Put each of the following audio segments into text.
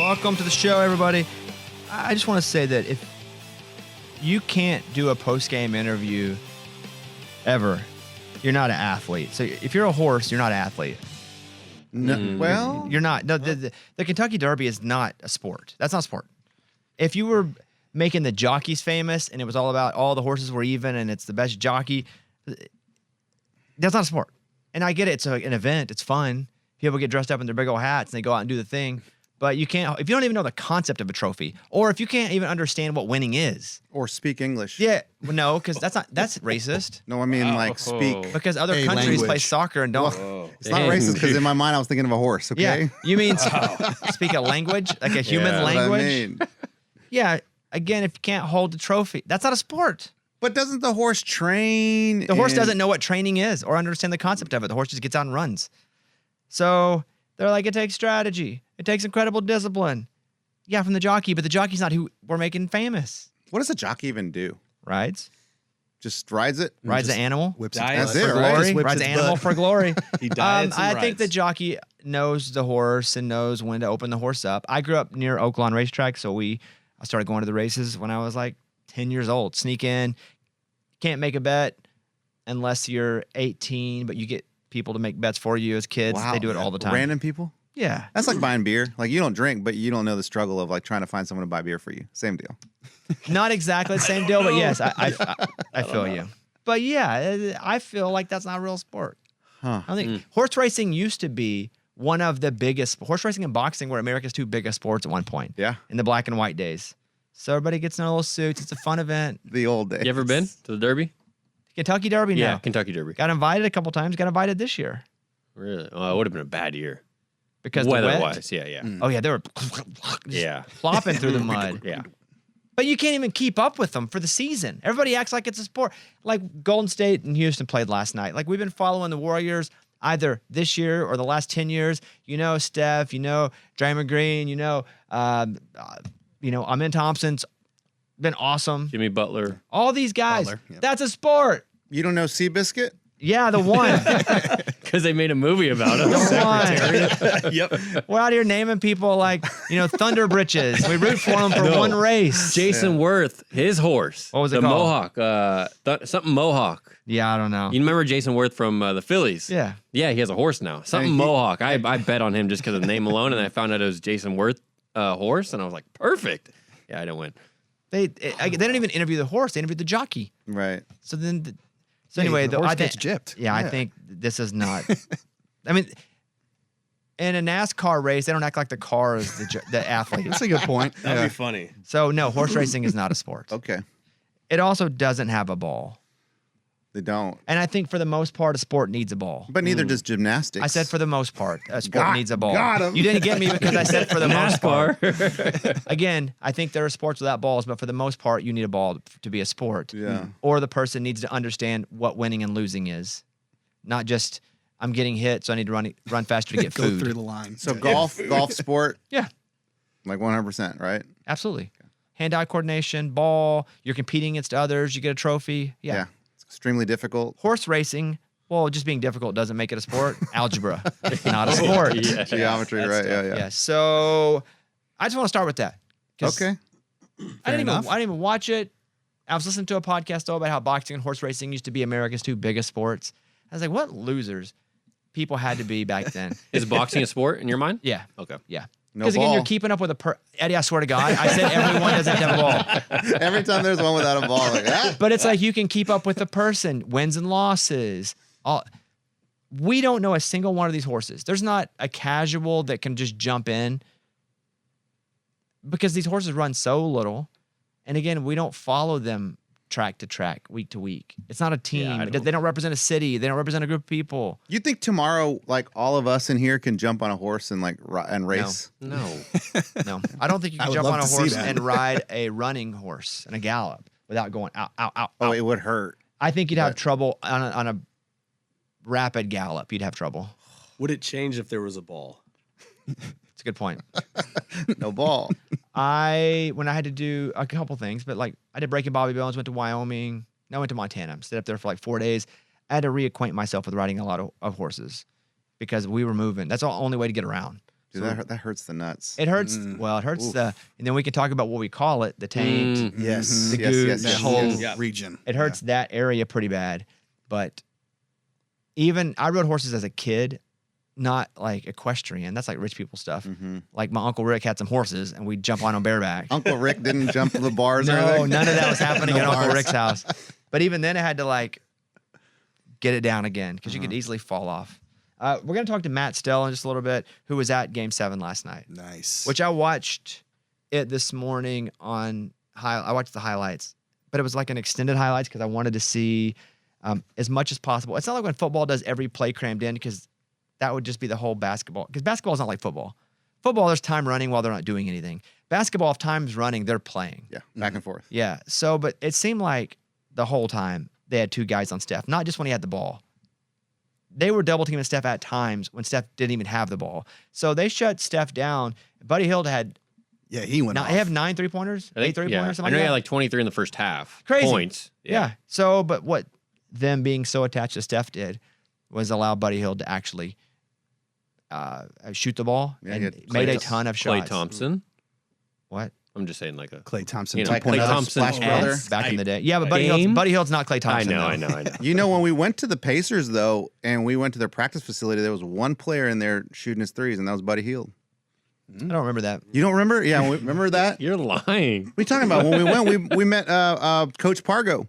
Welcome to the show, everybody. I just want to say that if you can't do a post-game interview ever, you're not an athlete. So if you're a horse, you're not an athlete. No, well, You're not. No, the Kentucky Derby is not a sport. That's not a sport. If you were making the jockeys famous and it was all about all the horses were even and it's the best jockey, that's not a sport. And I get it. It's an event. It's fun. People get dressed up in their big old hats and they go out and do the thing. But you can't, if you don't even know the concept of a trophy, or if you can't even understand what winning is. or speak English. Yeah, well, no, because that's racist. No, I mean like speak. Because other A countries play language. soccer and don't. It's not racist because in my mind I was thinking of a horse. Okay. Yeah, you mean speak a language, like a human That's what language? I mean. Yeah, again, if you can't hold the trophy, that's not a sport. But doesn't the horse train? The horse in- doesn't know what training is or understand the concept of it. The horse just gets out and runs. So they're like, it takes strategy. It takes incredible discipline. Yeah, from the jockey, but the jockey's not who we're making famous. What does a jockey even do? Rides. Just rides it? Rides the animal. Whips Diets. its That's butt. it, right? Glory. Just whips Rides the its animal butt. for glory. He diets and I think the rides. jockey knows the horse and knows when to open the horse up. I grew up near Oaklawn Racetrack, so I started going to the races when I was like 10 years old. Sneak in. Can't make a bet unless you're 18, but you get people to make bets for you as kids. Wow. They do it all the time. Random people? Yeah. That's like buying beer. Like you don't drink, but you don't know the struggle of like trying to find someone to buy beer for you. Same deal. Not exactly the same deal, but yes, I feel you. But yeah, I feel like that's not a real sport. Huh. I think horse racing used to be one of the biggest. Horse racing and boxing were America's two biggest sports at one point. Yeah. In the black and white days. So everybody gets in their little suits. It's a fun event. The old days. You ever been to the Derby? Kentucky Derby now. Yeah, Kentucky Derby. Got invited a couple times. Got invited this year Really? Oh, it would have been a bad year. because the wet. Weather-wise, yeah. Oh yeah, they were Yeah. flopping through the mud. Yeah. But you can't even keep up with them for the season. Everybody acts like it's a sport. Like Golden State and Houston played last night. Like we've been following the Warriors either this year or the last 10 years. You know Steph, you know Draymond Green, you know Amin Thompson's been awesome. Jimmy Butler. All these guys. Butler, yep. That's a sport. You don't know Seabiscuit? Yeah, the one. Because they made a movie about him. The one. Yep. We're out here naming people like, Thunder Britches. We root for them for one race. Jason Worth, his horse. What was it the called? Mohawk. Something Mohawk. Yeah, I don't know. You remember Jason Worth from the Phillies? Yeah. Yeah, he has a horse now. Something he- Mohawk. I bet on him just because of the name alone, and I found out it was Jason Worth horse, and I was like, perfect. Yeah, I didn't win. They didn't even interview the horse. They interviewed the jockey. Right. So then, Yeah, anyway, the horse gets gypped. Yeah, I Yeah. think this is not. I mean, in a NASCAR race, they don't act like the car is the athlete. That's a good point. That'd be funny. So no, horse racing is not a sport. Okay. It also doesn't have a ball, They don't. and I think for the most part, a sport needs a ball. But neither does gymnastics. I said for the most part, a sport needs a ball. got 'em. You didn't get me because I said for the most part. NASCAR. Again, I think there are sports without balls, but for the most part, you need a ball to be a sport. Yeah. Or the person needs to understand what winning and losing is, not just I'm getting hit, so I need to run faster to get Go food. through the line. So golf sport, Yeah, like 100%, right? absolutely. Hand-eye coordination, ball. You're competing against others. You get a trophy. Yeah. It's extremely difficult. Horse racing. Well, just being difficult doesn't make it a sport. Algebra, not a sport. Yeah. Geometry, right? Yeah. Yeah. So I just want to start with that. 'Cause Okay. I didn't enough. even watch it. I was listening to a podcast though about how boxing and horse racing used to be America's two biggest sports. I was like, what losers people had to be back then. Is boxing a sport in your mind? Yeah. Okay. Yeah. No Because again, ball. you're keeping up with Eddie, I swear to God, I said everyone doesn't have a ball. Every time there's one without a ball, like that. But it's like you can keep up with the person, wins and losses. We don't know a single one of these horses. There's not a casual that can just jump in because these horses run so little. And again, we don't follow them track to track, week to week. It's not a team. Yeah, I don't- They don't represent a city. They don't represent a group of people. You think tomorrow, like all of us in here, can jump on a horse and like and race? No. No, I don't think you I can would jump love on a to see horse that. and ride a running horse and a gallop without going out, out, out. Oh, out. it would hurt. I think you'd have Right. trouble on a rapid gallop. You'd have trouble. Would it change if there was a ball? It's a good point. No ball. When I had to do a couple things, but like I did Breaking Bobby Bones, went to Wyoming. No, I went to Montana. Stayed up there for like 4 days. I had to reacquaint myself with riding a lot of horses because we were moving. That's the only way to get around. Dude, that hurts the nuts. It hurts. Well, it hurts and then we can talk about what we call it: the taint, Yes. the Yes, goose, yes, the yes, whole. yes. Whole region. It hurts that area pretty bad. But even I rode horses as a kid, not like equestrian. That's like rich people stuff. Like my Uncle Rick had some horses, and we'd jump on them bareback. Uncle Rick didn't jump the bars or No, anything? none of that was happening No at Uncle bars. Rick's house. But even then, I had to like get it down again because you could easily fall off. We're gonna talk to Matt Stell in just a little bit, who was at Game 7 last night, Nice. which I watched it this morning on. I watched the highlights, but it was like an extended highlights because I wanted to see as much as possible. It's not like when football does every play crammed in because that would just be the whole basketball. Because basketball is not like football. Football, there's time running while they're not doing anything. Basketball, if time's running, they're playing. Yeah, back and forth. Yeah. So, but it seemed like the whole time they had two guys on Steph, not just when he had the ball. They were double teaming Steph at times when Steph didn't even have the ball. So they shut Steph down. Buddy Hield had, Yeah, he went off. he have 9 3-pointers, 8 3-pointers, I something know he like had that. like 23 in the first half. Crazy. Points. Yeah. So, but what them being so attached to Steph did was allow Buddy Hield to actually shoot the ball Yeah, he and had made a Clay- ton of Clay shots. Thompson. What? I'm just saying like a. Clay Thompson. You know, Like Clay another Thompson. Splash Brother. Back in the day. Yeah, but Buddy Game? Hield's not Clay Thompson. I though. know. You know, when we went to the Pacers, though, and we went to their practice facility, there was one player in there shooting his threes, and that was Buddy Hield. I don't remember that. You don't remember? Yeah, remember that? You're lying. What are you talking about? When we went, we met Coach Pargo.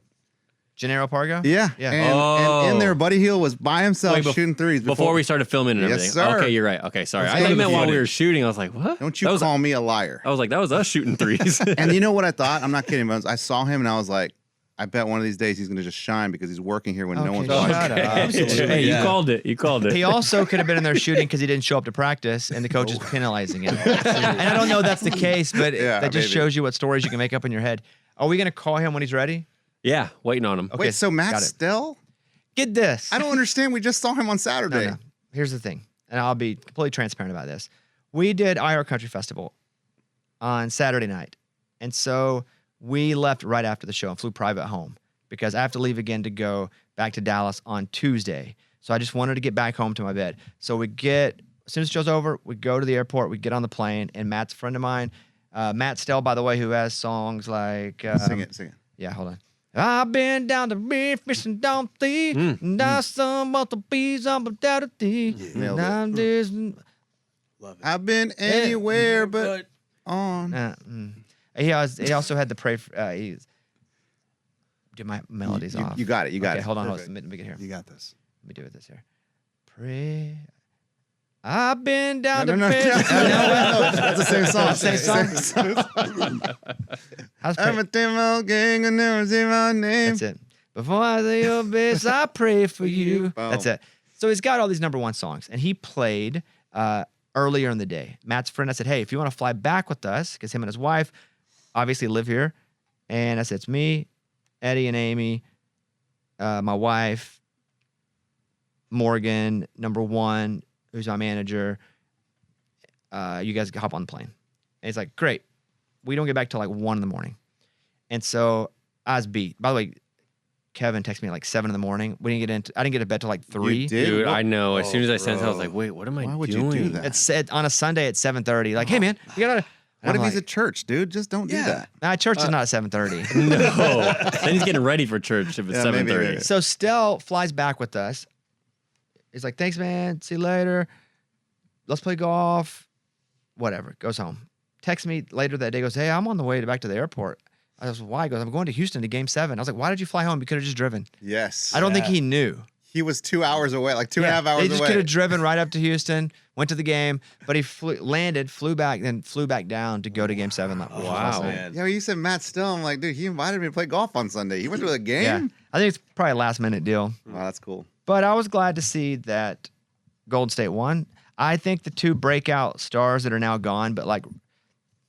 Gennaro Pargo? Yeah. Yeah. And in there, Buddy Hield was by himself Wait, shooting threes. Before we started filming and Yes, everything. sir. Okay, you're right. Okay, sorry. Let's I go thought to you meant the while we footage. were shooting. I was like, what? Don't you That was- call me a liar. I was like, that was us shooting threes. And you know what I thought? I'm not kidding, but I saw him and I was like, I bet one of these days he's going to just shine because he's working here when no Okay, one's shut watching. up. Absolutely. Hey, you Yeah. called it. You called it. He also could have been in there shooting because he didn't show up to practice, and the coach is penalizing him. And I don't know if that's the case, but Yeah, that just maybe. shows you what stories you can make up in your head. Are we going to call him when he's ready? Yeah, waiting on him. Okay, Wait, so Matt got it. Stell? Get this. I don't understand. We just saw him on No, Saturday. no. Here's the thing, and I'll be completely transparent about this. We did IR Country Festival on Saturday night, and so we left right after the show and flew private home because I have to leave again to go back to Dallas on Tuesday. So I just wanted to get back home to my bed. So we get, as soon as the show's over, we go to the airport, we get on the plane, and Matt's a friend of mine, Matt Stell, by the way, who has songs like Sing it. Yeah, hold on. I've been down the river fishing down the and I some of the bees on without a tea. Nailed it. And there's Love it. I've been anywhere but on. He also had the pray. Do my melodies off. You got it. You got Okay, it. hold on. Perfect. Let me get here. You got this. Let me do it this here. Pray. I've been down No, to no, no, fish. no, that's the same song. Same song? How's pray? Everything my gang and never say my name. That's it. Before I say your best, I pray for you. Boom. That's it. So he's got all these number one songs, and he played earlier in the day. Matt's friend, I said, hey, if you want to fly back with us, because him and his wife obviously live here. And I said, it's me, Eddie and Amy, my wife, Morgan, number one, who's my manager. You guys can hop on the plane. And he's like, great. We don't get back till like 1 in the morning. And so I was beat. By the way, Kevin texted me at like 7 in the morning. I didn't get to bed till like 3. You did? Dude, What- I know. As soon as I sent it, I was bro. like, wait, what am I Why would doing? you do that? It's said on a Sunday at 7:30. Like, hey man, you gotta. What if he's at church, dude? Just don't do that. Nah, church is not at 7:30. No. Then he's getting ready for church if it's Yeah, maybe, 7:30. maybe. So Stell flies back with us. He's like, thanks, man. See you later. Let's play golf. Whatever. Goes home. Texts me later that day. Goes, hey, I'm on the way back to the airport. I was, why? He goes, I'm going to Houston to Game 7. I was like, why did you fly home? You could have just driven. Yes. I don't think he knew. He was 2 hours away, like 2.5 hours They just away. could have driven right up to Houston, went to the game, but he landed, flew back, then flew back down to go to Game 7. Like, Wow. man. Yeah, you said Matt Stell. I'm like, dude, he invited me to play golf on Sunday. He went to a game? Yeah. I think it's probably a last minute deal. Wow, that's cool. But I was glad to see that Golden State won. I think the two breakout stars that are now gone, but like,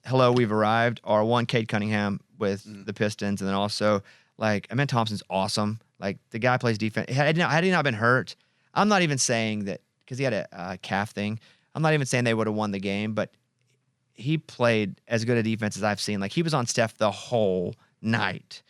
hello, we've arrived, are one, Cade Cunningham with the Pistons, and then also, like, Amen Thompson's awesome. Like, the guy plays defense. Had he not been hurt, I'm not even saying that, because he had a calf thing, I'm not even saying they would have won the game, but he played as good a defense as I've seen. Like, he was on Steph the whole night.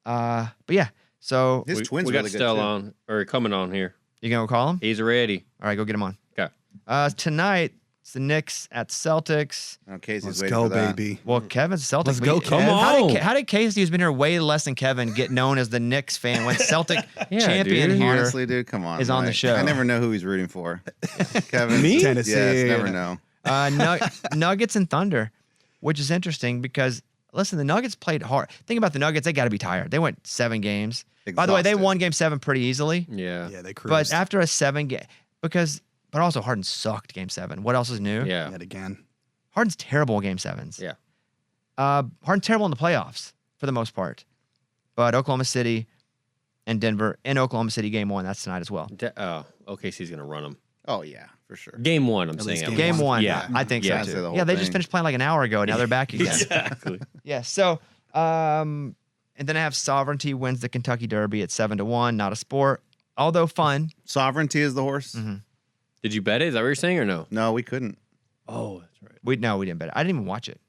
But yeah, so His twins we really got good, Stell too. on, or coming on here. you going to call him? He's ready. All right, go get him on. Okay. Tonight, It's the Knicks at Celtics. Oh, Casey's Let's waiting go, for that. baby. Well, Kevin's Celtics. Let's go, Come Kev. on. How did Casey, who's been here way less than Kevin, get known as the Knicks fan when Celtic Yeah, champion dude. here? Honestly, dude, come on. is on the Mike. show. I never know who he's rooting for. Kevin. Me? Tennessee. Yes, never know. Nuggets and Thunder, which is interesting because listen, the Nuggets played hard. Think about the Nuggets; they got to be tired. They went 7 games. By the way, they Exhausted. won Game 7 pretty easily. Yeah. Yeah, they cruised. But after a 7-game, but also Harden sucked Game 7. What else is new? Yeah. Yet again. Harden's terrible in Game 7s. Yeah. Harden's terrible in the playoffs for the most part. But Oklahoma City and Denver in Oklahoma City Game 1, that's tonight as well. OKC's going to run them. Oh, yeah, for sure. Game 1, I'm At saying. least at game Game least. 1, Yeah. I think Yeah. so Say too. the whole Yeah, they just thing. finished playing like an hour ago. Now they're back again. Exactly. Yeah. So, and then I have Sovereignty wins the Kentucky Derby at 7-1. Not a sport, although fun. Sovereignty is the horse? Mm-hmm. Did you bet it? Is that what you're saying or no? No, we couldn't. Oh, that's right. We didn't bet it. I didn't even watch it.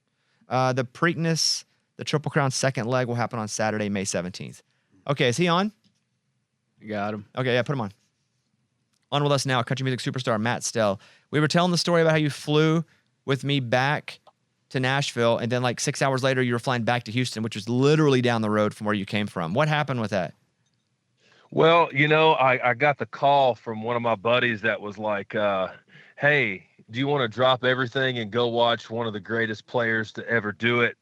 The Preakness, the Triple Crown second leg will happen on Saturday, May 17th. Okay, is he on? You got him. Okay, yeah, put him on. On with us now, country music superstar Matt Stell. We were telling the story about how you flew with me back to Nashville, and then like 6 hours later, you were flying back to Houston, which was literally down the road from where you came from. What happened with that? Well, I got the call from one of my buddies that was like, hey, do you want to drop everything and go watch one of the greatest players to ever do it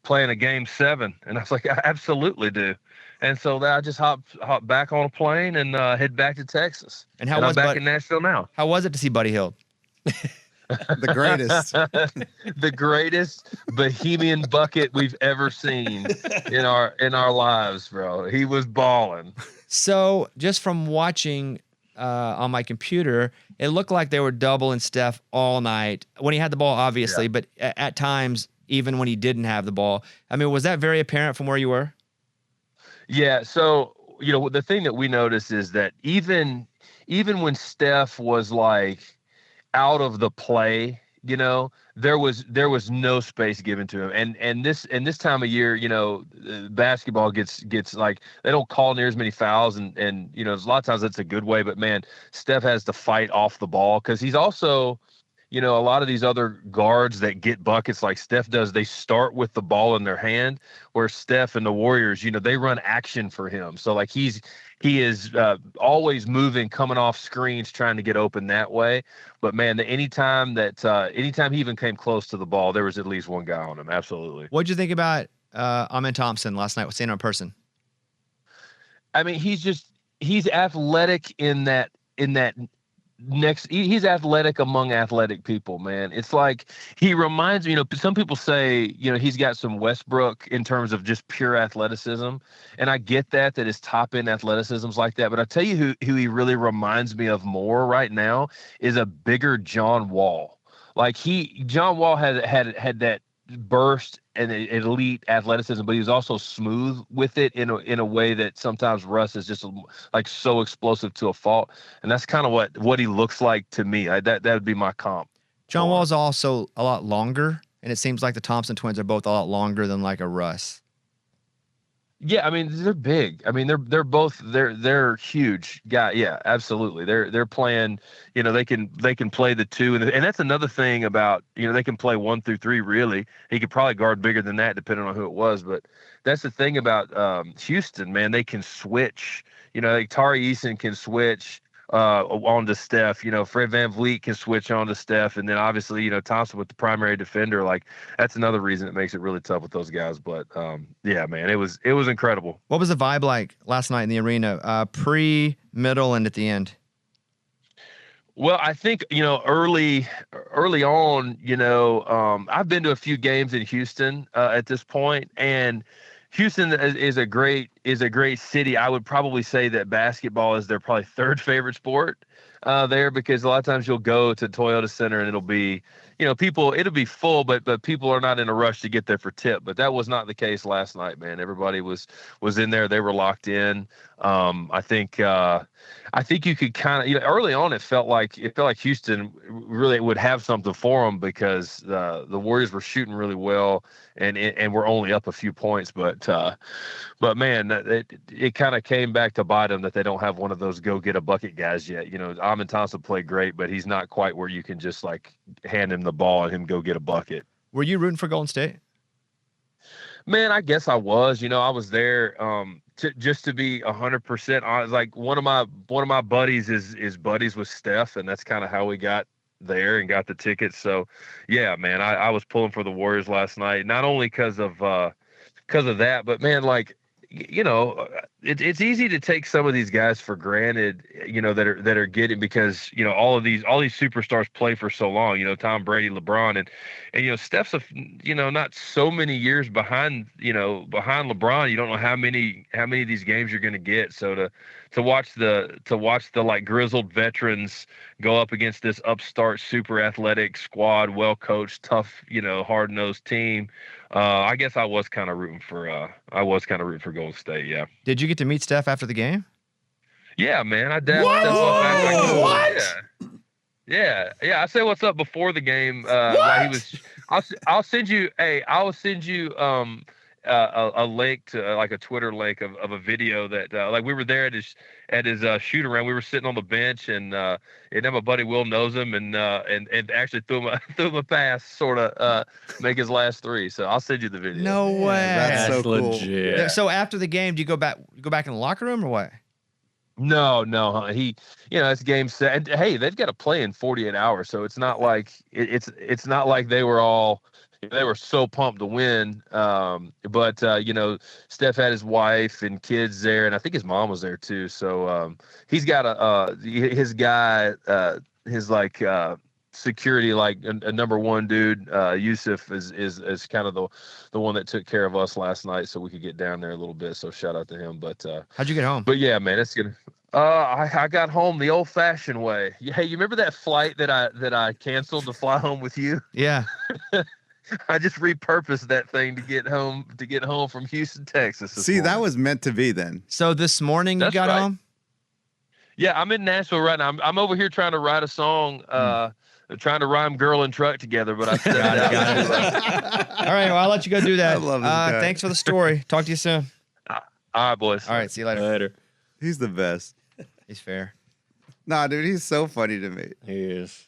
playing a Game 7? And I was like, I absolutely do. And so then I just hopped back on a plane and head back to Texas. And how I'm was back in Nashville now. How was it to see Buddy Hield? The greatest. The greatest Bohemian bucket we've ever seen in our lives, bro. He was balling. So just from watching on my computer, it looked like they were doubling Steph all night when he had the ball, obviously, but at times, even when he didn't have the ball. I mean, was that very apparent from where you were? Yeah. So, the thing that we noticed is that even when Steph was like out of the play, there was no space given to him. And this time of year, basketball gets like, they don't call near as many fouls and there's a lot of times that's a good way, but man, Steph has to fight off the ball because he's also, a lot of these other guards that get buckets like Steph does, they start with the ball in their hand, where Steph and the Warriors, they run action for him. So like he is always moving, coming off screens, trying to get open that way. But man, anytime he even came close to the ball, there was at least one guy on him. Absolutely. What'd you think about Amen Thompson last night with seeing him in person? I mean, he's athletic in that he's athletic among athletic people, man. It's like he reminds me, some people say, he's got some Westbrook in terms of just pure athleticism. And I get that his top end athleticism's like that. But I tell you who he really reminds me of more right now is a bigger John Wall. Like John Wall had that burst and elite athleticism, but he was also smooth with it in a way that sometimes Russ is just like so explosive to a fault. And that's kind of what he looks like to me. That would be my comp. John Wall's also a lot longer, and it seems like the Thompson twins are both a lot longer than like a Russ. Yeah, I mean they're big. I mean they're huge guy. Yeah, absolutely. They're playing. They can play the 2, and that's another thing about they can play 1 through 3. Really, he could probably guard bigger than that depending on who it was. But that's the thing about Houston, man. They can switch. Like Tari Eason can switch on to Steph. Fred VanVleet can switch on to Steph, and then obviously Thompson with the primary defender. Like that's another reason it makes it really tough with those guys. But yeah, man, it was incredible. What was the vibe like last night in the arena, pre, middle, and at the end? Well, I think early on, I've been to a few games in Houston at this point, and Houston is a great city. I would probably say that basketball is their probably 3rd favorite sport there, because a lot of times you'll go to Toyota Center and it'll be it'll be full, but people are not in a rush to get there for tip. But that was not the case last night, man. Everybody was in there. They were locked in. I think you could kind of, early on, it felt like Houston really would have something for them because the Warriors were shooting really well and we're only up a few points. But man, it kind of came back to bite them that they don't have one of those go get a bucket guys yet. Amin Thompson played great, but he's not quite where you can just like hand him the ball and him go get a bucket. Were you rooting for Golden State? Man, I guess I was. I was there just to be 100%. I was like one of my buddies is buddies with Steph, and that's kind of how we got there and got the tickets. So, yeah, man, I was pulling for the Warriors last night, not only because of that, but man, like it's easy to take some of these guys for granted, that are getting, because all these superstars play for so long, Tom Brady, LeBron, and Steph's not so many years behind LeBron. You don't know how many of these games you're going to get. So to watch the like grizzled veterans go up against this upstart super athletic squad, well coached, tough, hard nosed team. I guess I was kind of rooting for Golden State. Yeah. Did you get to meet Steph after the game? Yeah, man. I dabbed Steph up after what? Yeah. I said what's up before the game. While he was. I'll send you. Hey, I'll send you a link to like a Twitter link of a video that like we were there at his shoot around. We were sitting on the bench, and then my buddy Will knows him, and actually threw him a pass, sort of make his last three. So I'll send you the video. No way. That's so cool. legit. So after the game, do you go back in the locker room or what? No, he, it's game set. And hey, they've got to play in 48 hours, so it's not like it's not like they were so pumped to win. But Steph had his wife and kids there, and I think his mom was there too. So he's got his guy, his like security, like a number one dude, Yusuf is kind of the one that took care of us last night, so we could get down there a little bit. So shout out to him. But How'd you get home? But yeah, man, it's gonna. I got home the old-fashioned way. Hey, you remember that flight that I canceled to fly home with you? Yeah. I just repurposed that thing to get home from Houston, Texas. See, that was meant to be then. So this morning That's you got right. home? Yeah, I'm in Nashville right now. I'm over here trying to write a song, trying to rhyme "girl" and "truck" together, but I said Got it. All right, well, I'll let you go do that. I love this guy. Thanks for the story. Talk to you soon. All right, boys. All right, see you later. Later. He's the best. He's fair. Nah, dude, he's so funny to me. He is.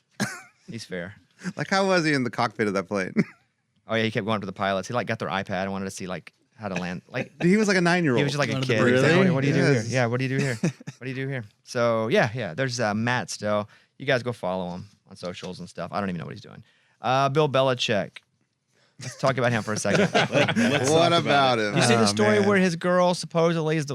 He's fair. Like, how was he in the cockpit of that plane? Oh yeah, he kept going up to the pilots. He got their iPad and wanted to see how to land. Like He was like a 9-year-old. he was just like a Going to the kid. He's like, Really? what do you do here? Yes. Yeah, what do you do here? What do you do here? So yeah. There's Matt Stell. You guys go follow him on socials and stuff. I don't even know what he's doing. Bill Belichick. Let's talk about him for a second. What about him? You see the Oh, story man. where his girl supposedly is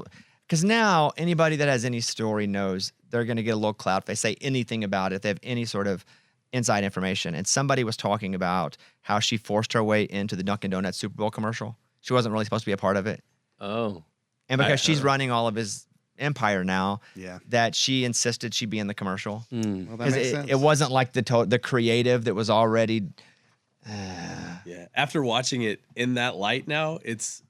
because now anybody that has any story knows they're going to get a little clout if they say anything about it, if they have any sort of inside information. And somebody was talking about how she forced her way into the Dunkin' Donuts Super Bowl commercial. She wasn't really supposed to be a part of it. Oh. And because she's running all of his empire now, Yeah. that she insisted she be in the commercial. Well, that Because makes sense. it wasn't like the creative that was already. Yeah. After watching it in that light now, it's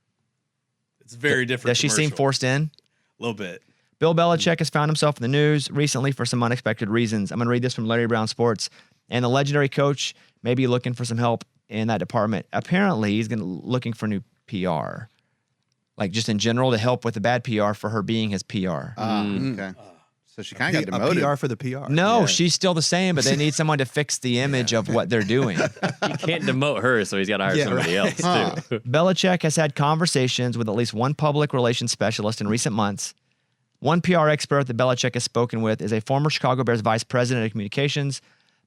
very different. Does she seem commercial. forced in? A little bit. Bill Belichick has found himself in the news recently for some unexpected reasons. I'm going to read this from Larry Brown Sports. And the legendary coach may be looking for some help in that department. Apparently, he's looking for new PR. Like just in general to help with the bad PR for her being his PR. Okay. So she kind of got A demoted. PR for the PR. No, she's still the same, but they need someone to fix the image of what they're doing. He can't demote her, so he's got to hire somebody else, too. Belichick has had conversations with at least one public relations specialist in recent months. One PR expert that Belichick has spoken with is a former Chicago Bears vice president of communications.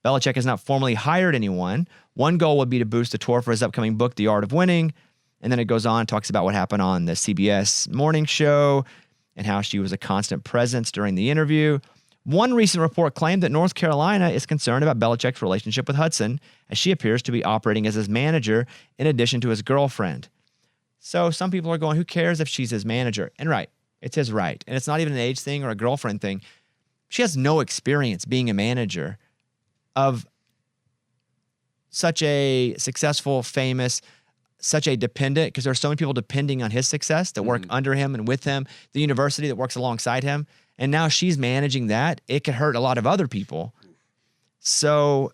Belichick has not formally hired anyone. One goal would be to boost the tour for his upcoming book, The Art of Winning. And then it goes on, talks about what happened on the CBS morning show and how she was a constant presence during the interview. One recent report claimed that North Carolina is concerned about Belichick's relationship with Hudson, as she appears to be operating as his manager in addition to his girlfriend. So some people are going, who cares if she's his manager? And right, it's his right. And it's not even an age thing or a girlfriend thing. She has no experience being a manager of such a successful, famous, such a dependent, because there are so many people depending on his success that work under him and with him, the university that works alongside him. And now she's managing that. It could hurt a lot of other people. So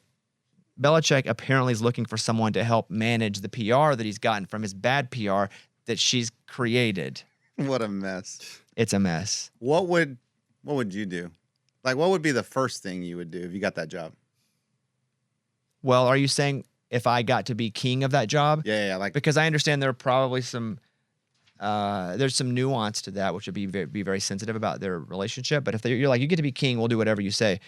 Belichick apparently is looking for someone to help manage the PR that he's gotten from his bad PR that she's created. What a mess. It's a mess. What would you do? Like, what would be the first thing you would do if you got that job? Well, are you saying if I got to be king of that job? Yeah, like Because I understand there are probably some there's some nuance to that, which would be very sensitive about their relationship. But if you're like, you get to be king, we'll do whatever you say.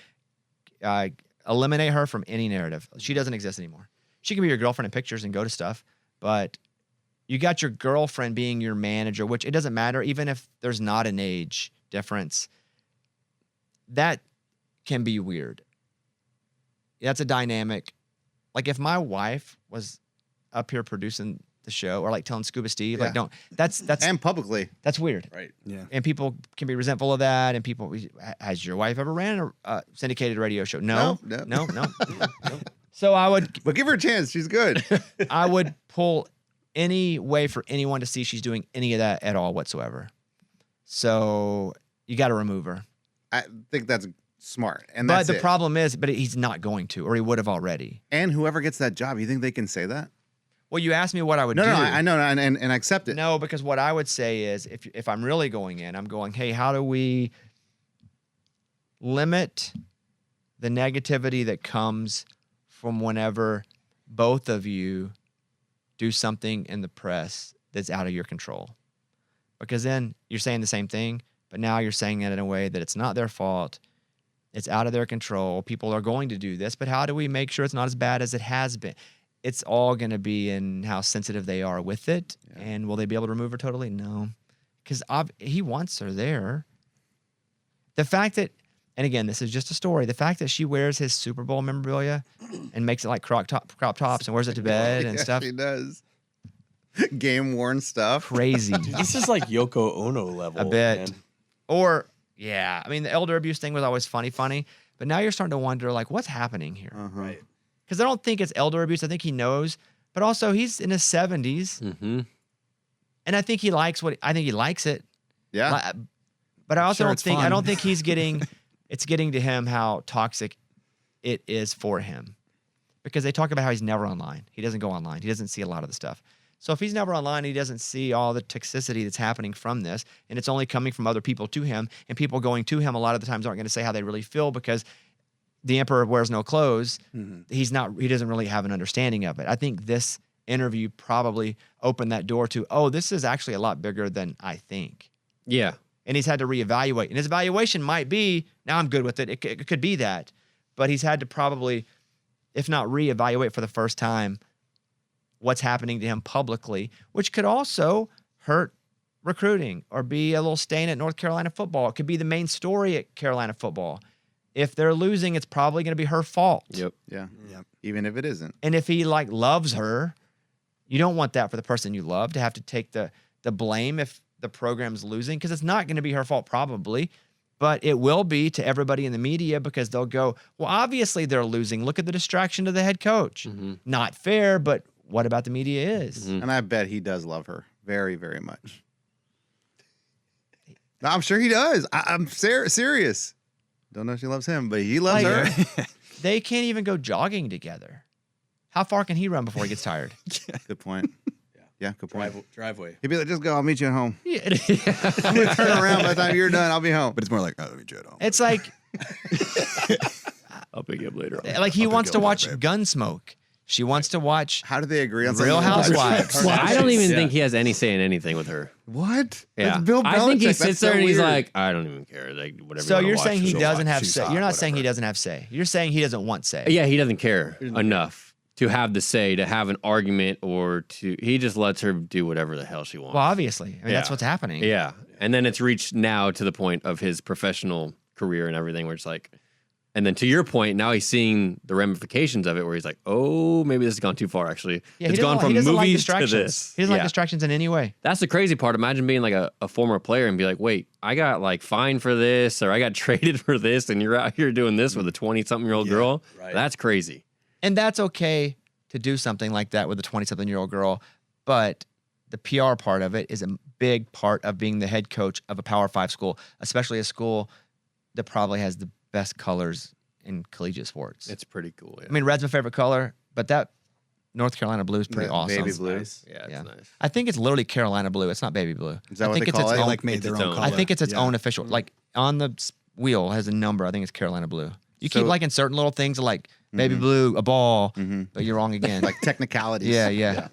Eliminate her from any narrative. She doesn't exist anymore. She can be your girlfriend in pictures and go to stuff, but you got your girlfriend being your manager, which it doesn't matter, even if there's not an age difference. That can be weird. That's a dynamic. Like if my wife was up here producing the show or like telling Scuba Steve, like, don't, that's and publicly. that's weird. Right. Yeah. And people can be resentful of that. And people, has your wife ever ran a syndicated radio show? No. No. So I would, But give her a chance. She's good. I would pull any way for anyone to see she's doing any of that at all whatsoever. So you got to remove her. I think that's smart. And But that's the it. problem is, but he's not going to, or he would have already. And whoever gets that job, you think they can say that? Well, you asked me what I would No, do. no, I know, and I accept it. No, because what I would say is if I'm really going in, I'm going, hey, how do we limit the negativity that comes from whenever both of you do something in the press that's out of your control? Because then you're saying the same thing, but now you're saying it in a way that it's not their fault. It's out of their control. People are going to do this, but how do we make sure it's not as bad as it has been? It's all going to be in how sensitive they are with it. Yeah. And will they be able to remove her totally? No. Because he wants her there. The fact that, and again, this is just a story, the fact that she wears his Super Bowl memorabilia and makes it like crop tops and wears it to bed and stuff. She does. Game worn stuff. Crazy. Dude, this is like Yoko Ono level. A bit. Man. Or, yeah, I mean, the elder abuse thing was always funny, but now you're starting to wonder, like, what's happening here? Uh-huh. Right. Because I don't think it's elder abuse. I think he knows, but also he's in his 70s, and I think he likes it. Yeah. But I also Sure, don't it's think fun. I don't think he's getting. It's getting to him how toxic it is for him, because they talk about how he's never online. He doesn't go online. He doesn't see a lot of the stuff. So if he's never online, he doesn't see all the toxicity that's happening from this, and it's only coming from other people to him, and people going to him a lot of the times aren't going to say how they really feel because the emperor wears no clothes. He doesn't really have an understanding of it. I think this interview probably opened that door to, oh, this is actually a lot bigger than I think. Yeah. And he's had to reevaluate. And his evaluation might be, now I'm good with it. It could be that. But he's had to probably, if not reevaluate for the first time, what's happening to him publicly, which could also hurt recruiting or be a little stain at North Carolina football. It could be the main story at Carolina football. If they're losing, it's probably going to be her fault. Yep. Yeah. Yep. Even if it isn't. And if he like loves her, you don't want that for the person you love to have to take the blame if the program's losing, because it's not going to be her fault probably, but it will be to everybody in the media because they'll go, well, obviously they're losing. Look at the distraction to the head coach. Not fair, but what about the media is? And I bet he does love her very, very much. I'm sure he does. I'm serious. Don't know if she loves him, but he loves Like, her. They can't even go jogging together. How far can he run before he gets tired? Good point. Yeah, good point. Driveway. He'd be like, just go. I'll meet you at home. Yeah. I'm going to turn around by the time you're done. I'll be home. But it's more like, oh, let me jet home. It's like I'll pick you up later. like he I'll wants pick to you up watch later, babe. Gunsmoke. She wants to watch How do they agree on Real something? Housewives. Well, I don't even Yeah. think he has any say in anything with her. What? Yeah. That's Bill Belichick. I think he That's sits so there and he's weird. like, I don't even care. Like whatever. So you wanna you're watch, saying he she's doesn't hot. have she's say. hot, You're not saying he whatever. doesn't have say. You're saying he doesn't want say. Yeah, he doesn't care enough to have the say to have an argument or to. He just lets her do whatever the hell she wants. Well, obviously. I mean, that's Yeah. what's happening. Yeah. And then it's reached now to the point of his professional career and everything where it's like, and then to your point, now he's seeing the ramifications of it where he's like, oh, maybe this has gone too far, actually. Yeah, It's he gone doesn't- from he doesn't like movies to distractions. this. He doesn't like Yeah. distractions in any way. That's the crazy part. Imagine being like a former player and be like, wait, I got like fined for this or I got traded for this and you're out here doing this with a 20-something-year-old girl. right. That's crazy. And that's okay to do something like that with a 20-something-year-old girl, but the PR part of it is a big part of being the head coach of a Power 5 school, especially a school that probably has the best colors in collegiate sports. It's pretty cool. Yeah. I mean, red's my favorite color, but that North Carolina blue is pretty Yeah, awesome. baby blue. Nice. Yeah, it's Yeah. nice. I think it's literally Carolina blue. It's not baby blue. Is that I what think they it's call its it? own, Like made It's their its own own. color. I think it's its Yeah. own official. Like on the wheel has a number. I think it's Carolina blue. You So- keep like inserting little things like baby blue, a ball, but you're wrong again. Like technicalities. yeah.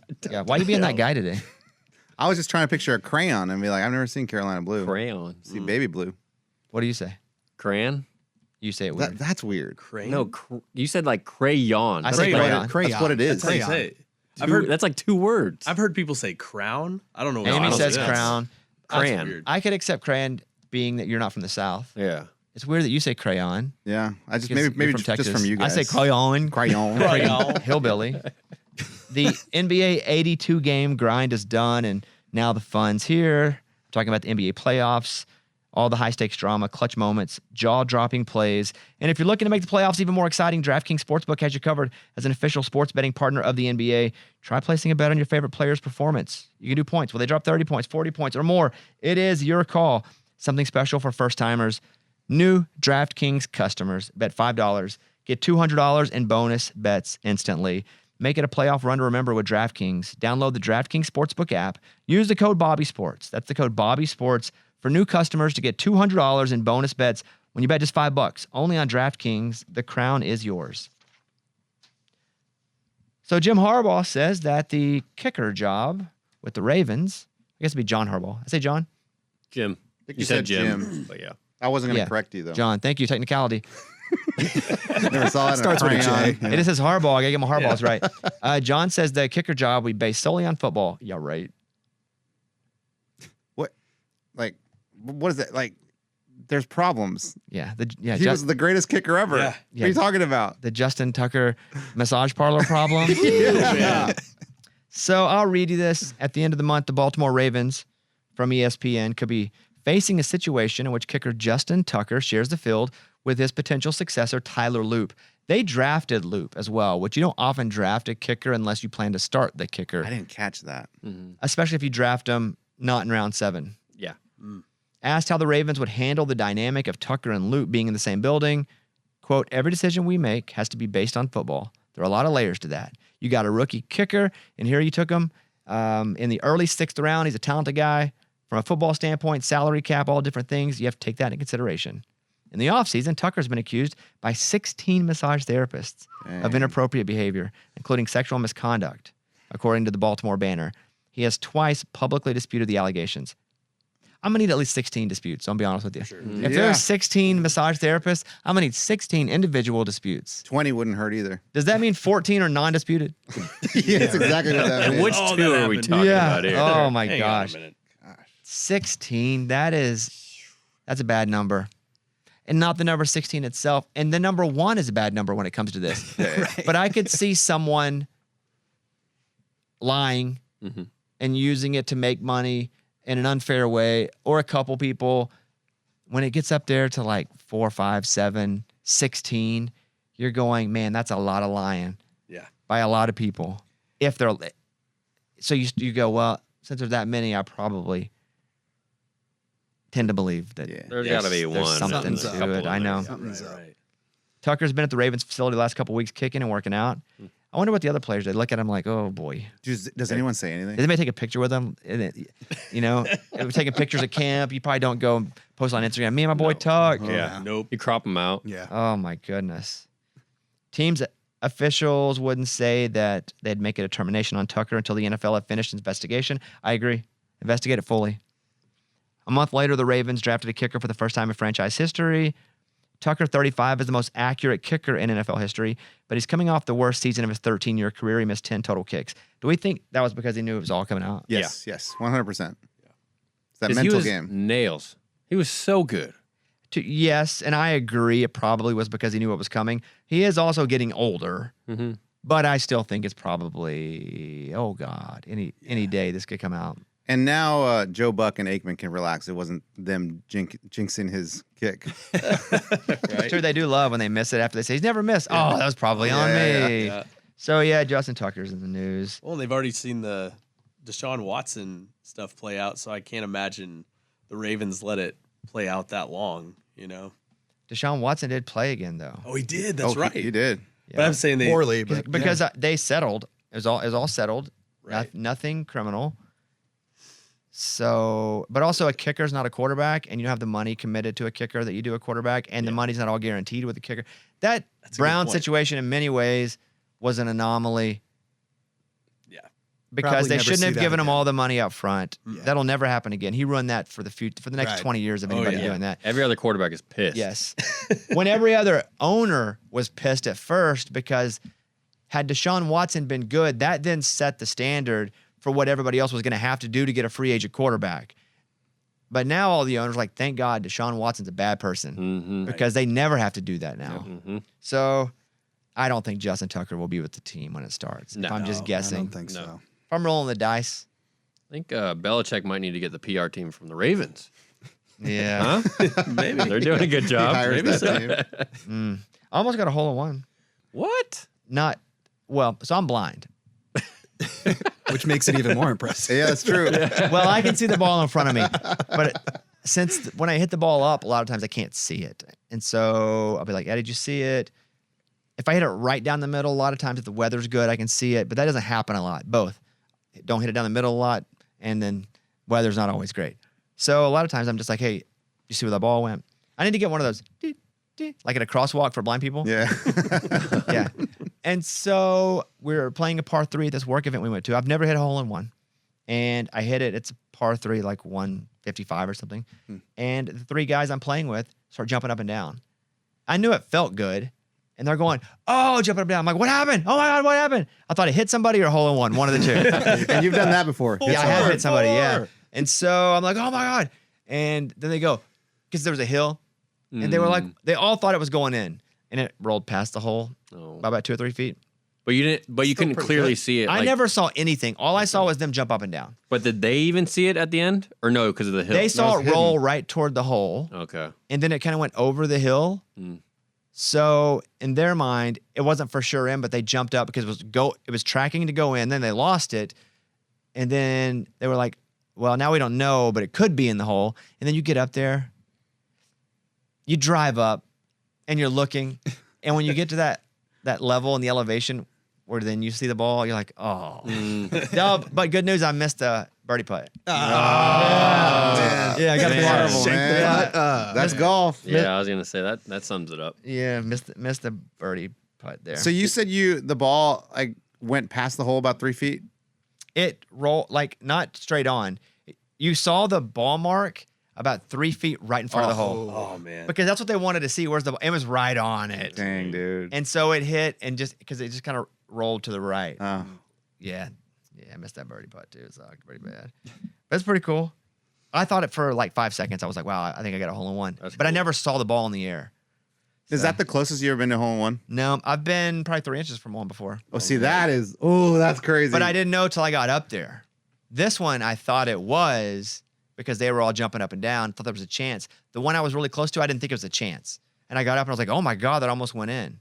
Why you being that guy today? I was just trying to picture a crayon and be like, I've never seen Carolina blue. Crayon. See baby blue. What do you say? Crayon? You say it weird. That's weird. Crane? No, you said like crayon. I That's say like crayon. That's what it is. That's how you Crayon. say it. that's like 2 words. I've heard people say crown. I don't know. what Amy else says it is. crown. That's Crayon. weird. I could accept crayon being that you're not from the South. Yeah. It's weird that you say crayon. Yeah. I just because maybe you're just from you I guys. say crayon. Crayon. Crayon. Hillbilly. The NBA 82 game grind is done, and now the fun's here. I'm talking about the NBA playoffs, all the high stakes drama, clutch moments, jaw dropping plays. And if you're looking to make the playoffs even more exciting, DraftKings Sportsbook has you covered as an official sports betting partner of the NBA. Try placing a bet on your favorite player's performance. You can do points. Will they drop 30 points, 40 points, or more? It is your call. Something special for first timers. New DraftKings customers bet $5, get $200 in bonus bets instantly. Make it a playoff run to remember with DraftKings. Download the DraftKings Sportsbook app. Use the code BobbySports. That's the code BobbySports for new customers to get $200 in bonus bets when you bet just $5. Only on DraftKings. The crown is yours. So Jim Harbaugh says that the kicker job with the Ravens, I guess it'd be John Harbaugh. I say John? Jim. think You you said said Jim. Jim. But yeah. I wasn't going to Yeah. correct you, though. John, thank you. Technicality. Never saw it. Starts with a J. It just says Harbaugh. I gotta get my Harbaughs right. John says the kicker job we base solely on football. Yeah, right. Like, what is that? Like, there's problems. Yeah, He was the greatest kicker ever. Yeah. What are you talking about? the Justin Tucker massage parlor problem. Yeah. So I'll read you this. At the end of the month, the Baltimore Ravens from ESPN could be facing a situation in which kicker Justin Tucker shares the field with his potential successor, Tyler Loop. They drafted Loop as well, which you don't often draft a kicker unless you plan to start the kicker, I didn't catch that. especially if you draft him not in round 7. Yeah. Asked how the Ravens would handle the dynamic of Tucker and Loop being in the same building, quote, every decision we make has to be based on football. There are a lot of layers to that. You got a rookie kicker, and here you took him in the early 6th round. He's a talented guy. From a football standpoint, salary cap, all different things, you have to take that into consideration. In the offseason, Tucker's been accused by 16 massage therapists of inappropriate behavior, including sexual misconduct, according to the Baltimore Banner. He has twice publicly disputed the allegations. I'm going to need at least 16 disputes, I'll be honest with you. If there Yeah. are 16 massage therapists, I'm going to need 16 individual disputes. 20 wouldn't hurt either. Does that mean 14 are non-disputed? Yeah, that's exactly what that And means. which Oh, 2 that are we happened. talking about here? Oh, my Hang on a gosh. minute. 16, that's a bad number. And not the number 16 itself. And the number 1 is a bad number when it comes to this. But I could see someone lying and using it to make money in an unfair way, or a couple people. When it gets up there to like 4, 5, 7, 16, you're going, man, that's a lot of lying Yeah. by a lot of people. If they're so you go, well, since there's that many, I probably tend to believe that There's Yes, got to be there's one. something There's a to couple it. in I there. know. Something's Right, up. right. Tucker's been at the Ravens facility the last couple weeks kicking and working out. I wonder what the other players, they look at him like, oh boy. Does anyone say anything? Did anybody take a picture with him? And you know, if we're taking pictures at camp, you probably don't go and post on Instagram. Me and my boy Tuck. Yeah. Nope. You crop them out. Yeah. Oh my goodness. Teams officials wouldn't say that they'd make a determination on Tucker until the NFL had finished its investigation. I agree. Investigate it fully. A month later, the Ravens drafted a kicker for the first time in franchise history. Tucker, 35, is the most accurate kicker in NFL history, but he's coming off the worst season of his 13-year career. He missed 10 total kicks. Do we think that was because he knew it was all coming out? Yes, 100%. It's that 'Cause mental he was game. nails. He was so good. Yes, and I agree. It probably was because he knew what was coming. He is also getting older, but I still think it's probably, oh God, any day this could come out. And now Joe Buck and Aikman can relax. It wasn't them jinxing his kick. It's true, they do love when they miss it after they say he's never missed. Oh, that was probably on me. Yeah. So yeah, Justin Tucker's in the news. Well, they've already seen the Deshaun Watson stuff play out, so I can't imagine the Ravens let it play out that long, you know? Deshaun Watson did play again though. Oh, he did. That's Oh, right. He did. But I'm saying they Poorly, but Because they settled. It was all settled. Right. Nothing criminal. So, but also a kicker's not a quarterback, and you don't have the money committed to a kicker that you do a quarterback, and the money's not all guaranteed with a kicker. That's a good Brown point. situation in many ways was an anomaly. Yeah. Because Probably they never shouldn't see have that given him again. all the money up front. Yeah. That'll never happen again. He ruined that for the future, for the next Right. 20 years of anybody yeah. doing that. Every other quarterback is pissed. Yes. When every other owner was pissed at first because had Deshaun Watson been good, that then set the standard for what everybody else was going to have to do to get a free agent quarterback. But now all the owners are like, thank God Deshaun Watson's a bad person Mm-hmm. because they never have to do that now. Mm-hmm. So I don't think Justin Tucker will be with the team when it starts. No. if I'm just I guessing. don't think No. so. If I'm rolling the dice, I think Belichick might need to get the PR team from the Ravens. yeah. Huh? Maybe. They're doing a good He job. hires maybe that so. team. I almost got a hole in one. What? Not, well, so I'm blind. Which makes it even more impressive. Yeah, that's true. Well, I can see the ball in front of me, but since when I hit the ball up, a lot of times I can't see it, and so I'll be like, "Yeah, did you see it?" If I hit it right down the middle, a lot of times if the weather's good, I can see it, but that doesn't happen a lot. Both don't hit it down the middle a lot, and then weather's not always great. So a lot of times I'm just like, "Hey, you see where the ball went?" I need to get one of those, like at a crosswalk for blind people. Yeah. Yeah. And so we were playing a par 3 at this work event we went to. I've never hit a hole in one. And I hit it. It's a par 3, like 155 or something. And the 3 guys I'm playing with start jumping up and down. I knew it felt good. And they're going, oh, jumping up and down. I'm like, what happened? Oh my God, what happened? I thought it hit somebody or hole in one of the two. And you've done that before. Yeah, I have hit somebody. Yeah. And so I'm like, oh my God. And then they go, because there was a hill. And they were like, they all thought it was going in. And it rolled past the hole Oh. by about 2 or 3 feet. But you didn't. But you Still couldn't pretty clearly good. see it. I like- never saw anything. All I saw was them jump up and down. But did they even see it at the end, or no? Because of the hill. They saw it's it roll hidden. right toward the hole, Okay. and then it kind of went over the hill. Mm. So in their mind, it wasn't for sure in, but they jumped up because it was tracking to go in. Then they lost it, and then they were like, "Well, now we don't know, but it could be in the hole." And then you get up there, you drive up, and you're looking, and when you get to that level in the elevation where then you see the ball, you're like, "Oh." No, but good news, I missed a birdie putt. Man. Yeah, I got a That's horrible. horrible, Shake the man. putt. That's golf. Yeah, I was gonna say that sums it up. Yeah, missed the birdie putt there. So you said the ball like went past the hole about 3 feet? It rolled like not straight on. You saw the ball mark about 3 feet right in front of the hole Oh man. because that's what they wanted to see. Where's the? It was right on it, Dang, dude. and so it hit and just because it just kind of rolled to the right. Yeah, I missed that birdie putt too. It sucked pretty bad. But it's pretty cool. I thought it for like 5 seconds. I was like, wow, I think I got a hole in one. That's but I cool. never saw the ball in the air. Is that the closest you ever been to hole in one? No, I've been probably 3 inches from one before. Oh, see, that's crazy. But I didn't know till I got up there. This one, I thought it was because they were all jumping up and down. Thought there was a chance. The one I was really close to, I didn't think it was a chance. And I got up and I was like, oh my God, that almost went in.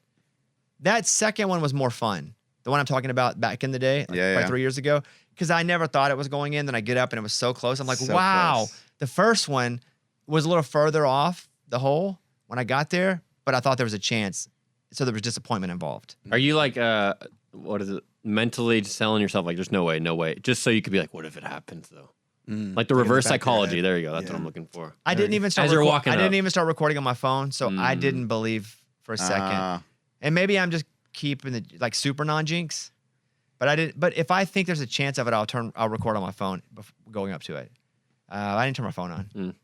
That second one was more fun. The one I'm talking about back in the day, like Yeah, probably yeah. 3 years ago, because I never thought it was going in. Then I get up and it was so close. I'm like, So wow. close. The first one was a little further off the hole when I got there, but I thought there was a chance. So there was disappointment involved. Are you like what is it? Mentally just telling yourself like, there's no way, just so you could be like, what if it happens though? Like the Get in the reverse back of your psychology. head. There you go. That's Yeah. what I'm looking for. I didn't even start. As you're walking I didn't up. even start recording on my phone, so I Mm. didn't believe for a second. And maybe I'm just keeping the like super non-jinx, but I didn't. But if I think there's a chance of it, I'll record on my phone going up to it. I didn't turn my phone on.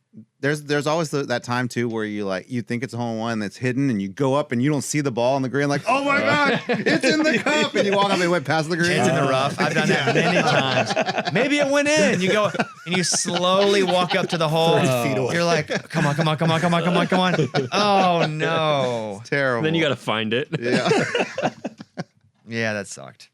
There's always that time too where you think it's a hole in one that's hidden and you go up and you don't see the ball on the green like, oh my God, it's in the cup, and you walk up and it went past the green. It's in the rough. I've done that many times. Maybe it went in. You go and you slowly walk up to the hole. 30 feet away. You're like, come on. Oh no. Terrible. Then you got to find it. Yeah. Yeah, that sucked.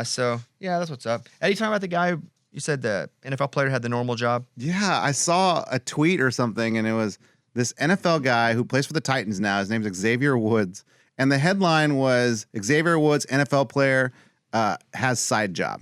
So yeah, that's what's up. Eddie, talking about the guy you said the NFL player had the normal job. Yeah, I saw a tweet or something, and it was this NFL guy who plays for the Titans now. His name's Xavier Woods, and the headline was Xavier Woods, NFL player, has side job.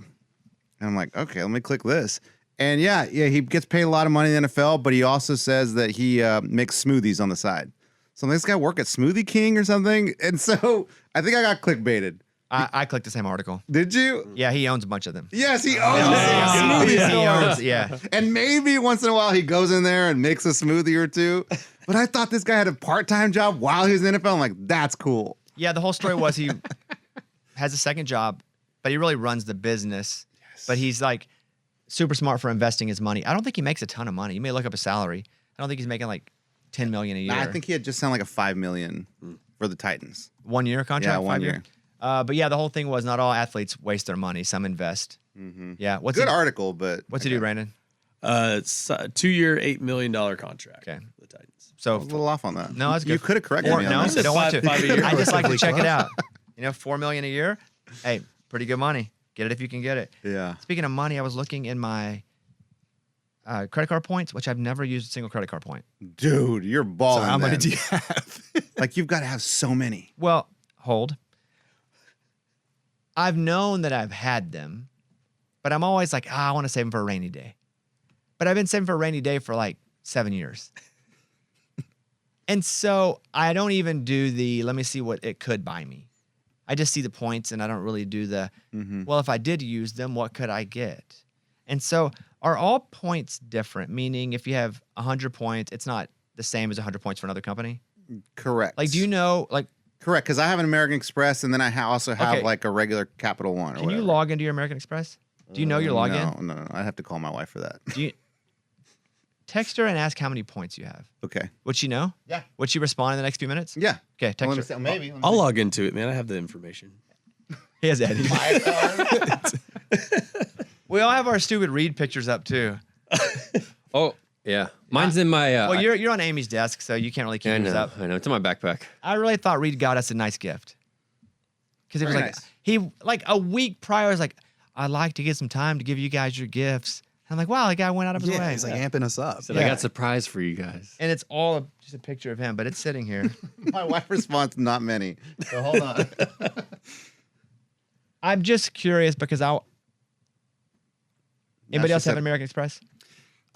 And I'm like, okay, let me click this. And yeah, he gets paid a lot of money in the NFL, but he also says that he makes smoothies on the side. So this guy work at Smoothie King or something, and so I think I got clickbaited. I clicked the same article. Did you? Yeah, he owns a bunch of them. Yes, he owns Yeah, a smoothie he store. owns, yeah. And maybe once in a while he goes in there and makes a smoothie or two. But I thought this guy had a part-time job while he was in the NFL. I'm like, that's cool. Yeah, the whole story was he has a second job, but he really runs the business. But he's like super smart for investing his money. I don't think he makes a ton of money. You may look up his salary. I don't think he's making like $10 million a year. Nah, I think he had just sounded like a $5 million for the Titans. 1 year contract. Yeah, 1 5 year. But yeah, the whole thing was not all athletes waste their money. Some invest. Yeah. What's Good he, article, but What's he do, Brandon? It's a 2-year, $8 million contract. Okay. For the Titans. I So was a little off on that. no, that's good. You could have corrected Four, me on no, that. I don't want to. 5 a year. I just like to check it Close. out. You know, $4 million a year. Hey, pretty good money. Get it if you can get it. Yeah. Speaking of money, I was looking in my credit card points, which I've never used a single credit card point. Dude, you're So balling. how many then. do you have? Like, you've got to have so many. Well, hold. I've known that I've had them, but I'm always like, I want to save them for a rainy day. But I've been saving for a rainy day for like 7 years. And so I don't even do the, let me see what it could buy me. I just see the points and I don't really do the, well, if I did use them, what could I get? And so are all points different? Meaning if you have 100 points, it's not the same as 100 points for another company? Correct. Like, do you know, like, Correct, because I have an American Express, and then I also have Okay. like a regular Capital One. Or can you whatever. log into your American Express? Do you know your login? No. I'd have to call my wife for that. Do you text her and ask how many points you have? Okay. Would she know? Yeah. Would she respond in the next few minutes? Yeah. Okay, text her. Maybe. I'll log into it, man. I have the information. He has Eddie. We all have our stupid Reed pictures up too. Oh, yeah. Mine's in my. Well, you're on Amy's desk, so you can't really keep I yours know. up. I know. It's in my backpack. I really thought Reed got us a nice gift. Because it was Very like nice. he like a week prior was like, I'd like to get some time to give you guys your gifts. And I'm like, wow, the guy went out of his Yeah, way. he's like amping us up. Said I got a surprise for you guys. And it's all just a picture of him, but it's sitting here. My wife responds, not many. So hold on. I'm just curious because anybody else just have a- an American Express?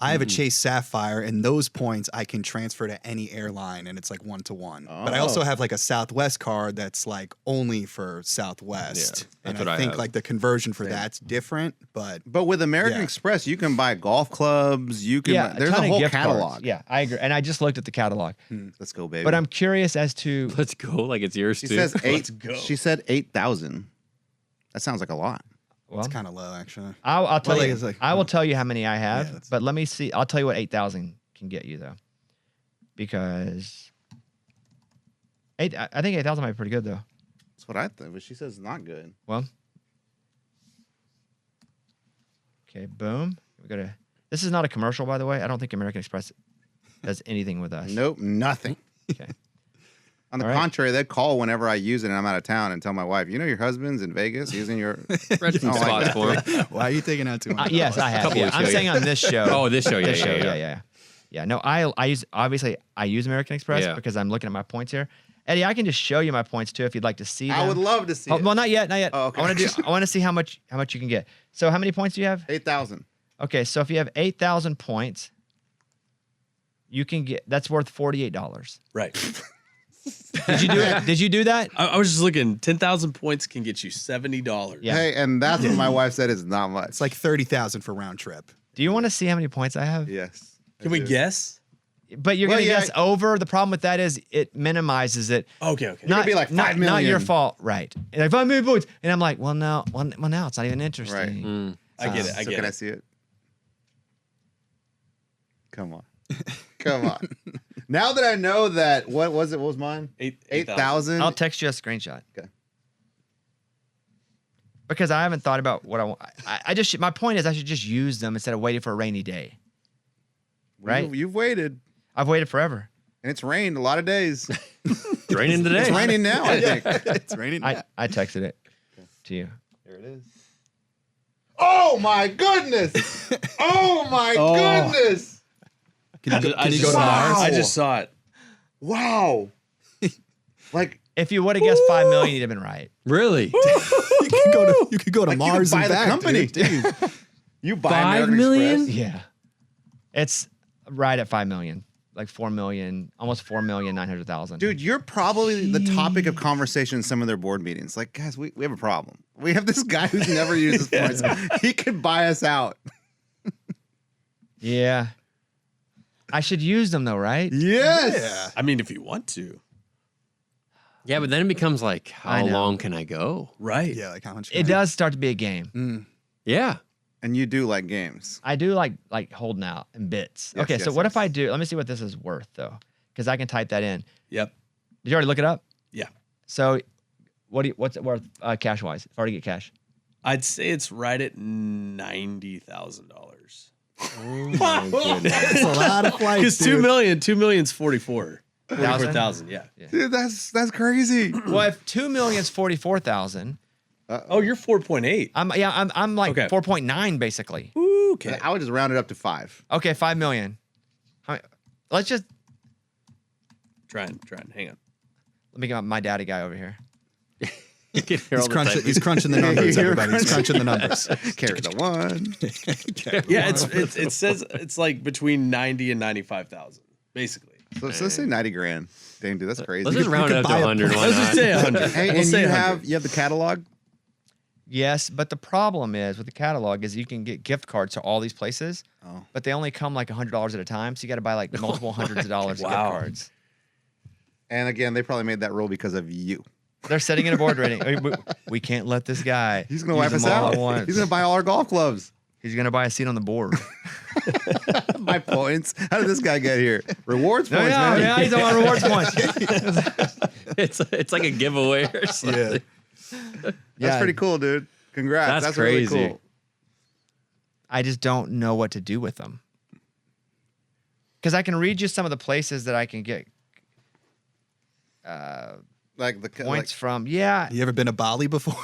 I have a Chase Sapphire, and those points I can transfer to any airline, and it's like 1-to-1. But I also have like a Southwest card that's like only for Southwest. Yeah, and that's what I think have. like the conversion for that's different, but But with American Yeah. Express, you can buy golf clubs. You can. Yeah, There's a ton of whole gift catalog. cards. Yeah, I agree. And I just looked at the catalog. Let's go, baby. But I'm curious as to Let's go. Like it's yours She too. says 8. Let's go. She said 8,000. That sounds like a lot. well, it's kind of low actually. I'll tell Well, you. it's like- I will tell you how many I have. that's- But let me see. I'll tell you what 8,000 can get you though, because I think 8,000 might be pretty good though. That's what I think. But she says it's not good. Well, okay, boom. We go to. This is not a commercial, by the way. I don't think American Express does anything with us. Nope, nothing. Okay. On the All right. contrary, they call whenever I use it and I'm out of town and tell my wife, you know, your husband's in Vegas using your. Read some Oh, spots like for him. Why are you taking out too much? Yes, I have. Couple Yeah. weeks I'm ago, saying yeah. on this show. Oh, this show. Yeah, This yeah, show, yeah. yeah. No, I use obviously I use American Express Yeah. because I'm looking at my points here. Eddie, I can just show you my points too if you'd like to see them. I would love to see Oh, it. well, not yet, not yet. Oh, okay. I want to see how much you can get. So, how many points do you have? 8,000. Okay, so if you have 8,000 points, you can get that's worth $48. Right. Did you do it? Did you do that? I was just looking. 10,000 points can get you $70. Yeah. Hey, and that's what my wife said is not much. It's like 30,000 for round trip. Do you want to see how many points I have? yes. Can we guess? But you're Well, gonna yeah. guess over. The problem with that is it minimizes it. Okay, okay. Not be like 5 not million. your fault, right? And like 5 million points, and I'm like, well, now it's not even interesting. Right. Mm. I get it. I So get can I it. see it? Come on. Come on. Now that I know that, what was it? What was mine? 8,000. I'll text you a screenshot. Okay. Because I haven't thought about what I want. I just my point is I should just use them instead of waiting for a rainy day. Right? You've waited. I've waited forever. And it's rained a lot of days. It's raining today. It's raining now, I think. It's raining. I texted it to you. There it is. Oh my goodness! Oh my Oh. goodness! I you go to Mars? I just saw it. Wow! Like If you would have guessed 5 million, you'd have been right. Really? you could go to Like you Mars could buy and the back, company. dude. you buy 5 American million? Express. Yeah. It's right at 5 million. like 4 million, almost 4,900,000. Dude, you're probably the topic of conversation in some of their board meetings. Like, guys, we have a problem. We have this guy who's never used his points. He could buy us out. Yeah. I should use them though, right? Yes. Yeah. I mean, if you want to. Yeah, but then it becomes like, I how know. long can I go? Right. Yeah, like how much? It does start to be a game. Yeah. And you do like games. I do like holding out in bits. Yes, Okay, so yes, what if yes. I do? Let me see what this is worth though, because I can type that in. Yep. Did you already look it up? Yeah. So, what's it worth cash wise? If I already get cash. I'd say it's right at $90,000. That's a lot of flights. Because 2 million, 2 million's 44,000. Yeah. Dude, that's crazy. Well, if 2 million is 44,000, Oh, you're 4.8. I'm like Okay. 4.9 basically. Okay. I would just round it up to 5. Okay, 5 million. Let's just Trying. Hang on. let me get my daddy guy over here. You can hear all the He's crunching the numbers, everybody. He's crunching the numbers. Carry the 1. Yeah, it says it's like between 90 and 95,000, basically. So let's say 90 grand. Dang, dude, that's crazy. Let's just round it up to buy a 100. Why Let's just not? say 100. Hey, We'll and say you 100. have the catalog? Yes, but the problem is with the catalog is you can get gift cards to all these places, but they only come like $100 at a time. So you got to buy like multiple hundreds of dollars of gift Wow. cards. And again, they probably made that rule because of you. They're setting in a board rating. We can't let this guy. He's going to use wipe us them all out. at once. He's going to buy all our golf clubs. He's gonna buy a seat on the board. My points. How did this guy get here? Rewards No, points, yeah, man. yeah, he's on rewards points. It's like a giveaway or something. That's pretty cool, dude. Congrats. That's really crazy. cool. I just don't know what to do with them. Because I can read you some of the places that I can get Like the points from. Yeah. You ever been to Bali before?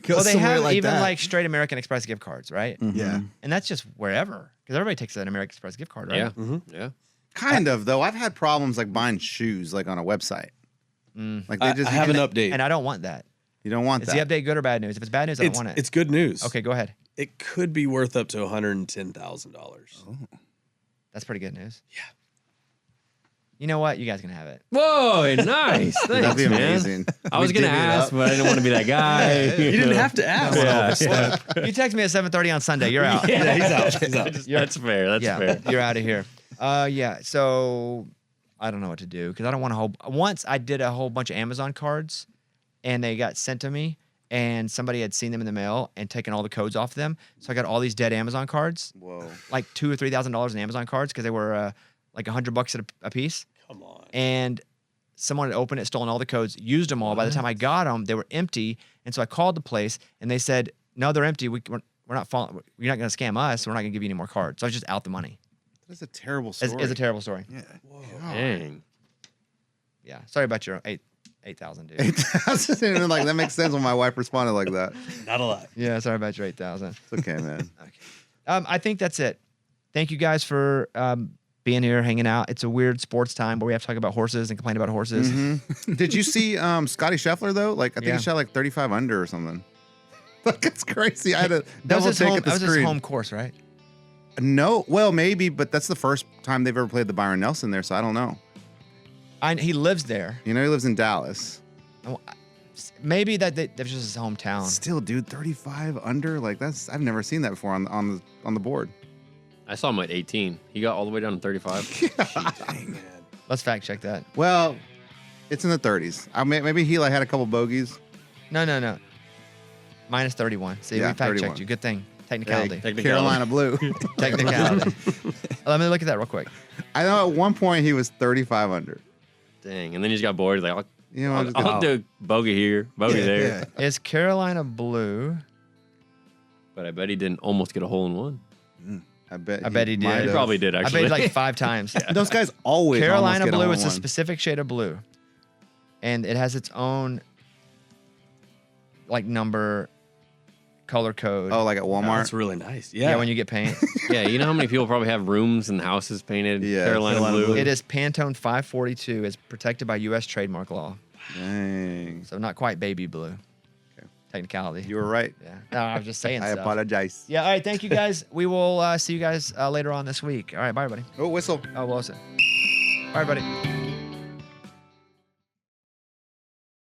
Go Well, they somewhere have like even that. like straight American Express gift cards, right? Yeah. And that's just wherever. Because everybody takes an American Express gift card, right? Yeah. Yeah. kind of though. I've had problems like buying shoes like on a website. Like they I just have an you update. And I don't want that. don't want Is that. the update good or bad news? If it's bad news, I don't want it. It's good news. Okay, go ahead. It could be worth up to $110,000. That's pretty good news. Yeah. You know what? You guys can have it. Whoa, nice. Thanks, That'd be man. amazing. I was gonna divvy it ask, up. but I didn't want to be that guy. You didn't have to ask. You text me at 7:30 on Sunday. You're out. Yeah, he's out. He's out. That's fair. That's yeah, fair. you're out of here. Yeah. So I don't know what to do because I don't want a whole. Once I did a whole bunch of Amazon cards, and they got sent to me, and somebody had seen them in the mail and taken all the codes off them. So I got all these dead Amazon cards, Whoa. like $2,000 or $3,000 in Amazon cards because they were like $100 a piece. Come on. And someone had opened it, stolen all the codes, used them all. By the time I got them, they were empty. And so I called the place, and they said, "No, they're empty. We're not following. You're not going to scam us. So we're not going to give you any more cards." So I was just out the money. That's a terrible story. It's a terrible story. Yeah. Dang. Yeah. Sorry about your 8,000, dude. 8,000. And like that makes sense when my wife responded like that. Not a lot. Yeah. Sorry about your 8,000. It's okay, man. I think that's it. Thank you guys for being here, hanging out. It's a weird sports time where we have to talk about horses and complain about horses. Did you see Scotty Scheffler though? Like I think Yeah. he shot like 35 under or something. Like it's crazy. I had to That was double his take home. at the That was his screen. home course, right? No, well maybe, but that's the first time they've ever played the Byron Nelson there, so I don't know. He lives there. You know, he lives in Dallas. Maybe that's just his hometown. Still, dude, 35 under, like that's I've never seen that before on the board. I saw him at 18. He got all the way down to 35. Let's fact check that. Well, it's in the 30s. Maybe he like had a couple bogeys. No. Minus 31. See, Yeah, we fact 31. checked you. Good thing. Technicality. Carolina Blue. Technicality. Let me look at that real quick. I know at one point he was 35 under. Dang. And then he just got bored. He's like, You know, I'll do bogey here, bogey there. Yeah. Is Carolina Blue? But I bet he didn't almost get a hole in one. I bet he did. might He have. probably did, I actually. bet like 5 times. Those guys always Carolina almost get a Blue hole is in a one. specific shade of blue, and it has its own like number, color code. Oh, like at Walmart. That's really nice. yeah. Yeah. When you get paint, Yeah, you know how many people probably have rooms and houses painted Yeah, Carolina Carolina blue? blue. it is Pantone 542. It's protected by U.S. trademark law, Dang. so not quite baby blue. Technicality. You were right. Yeah. No, I was just saying. I stuff. apologize. Yeah. All right. Thank you guys. We will see you guys later on this week. All right. Bye, everybody. Oh, whistle. Oh, well said. All right, buddy.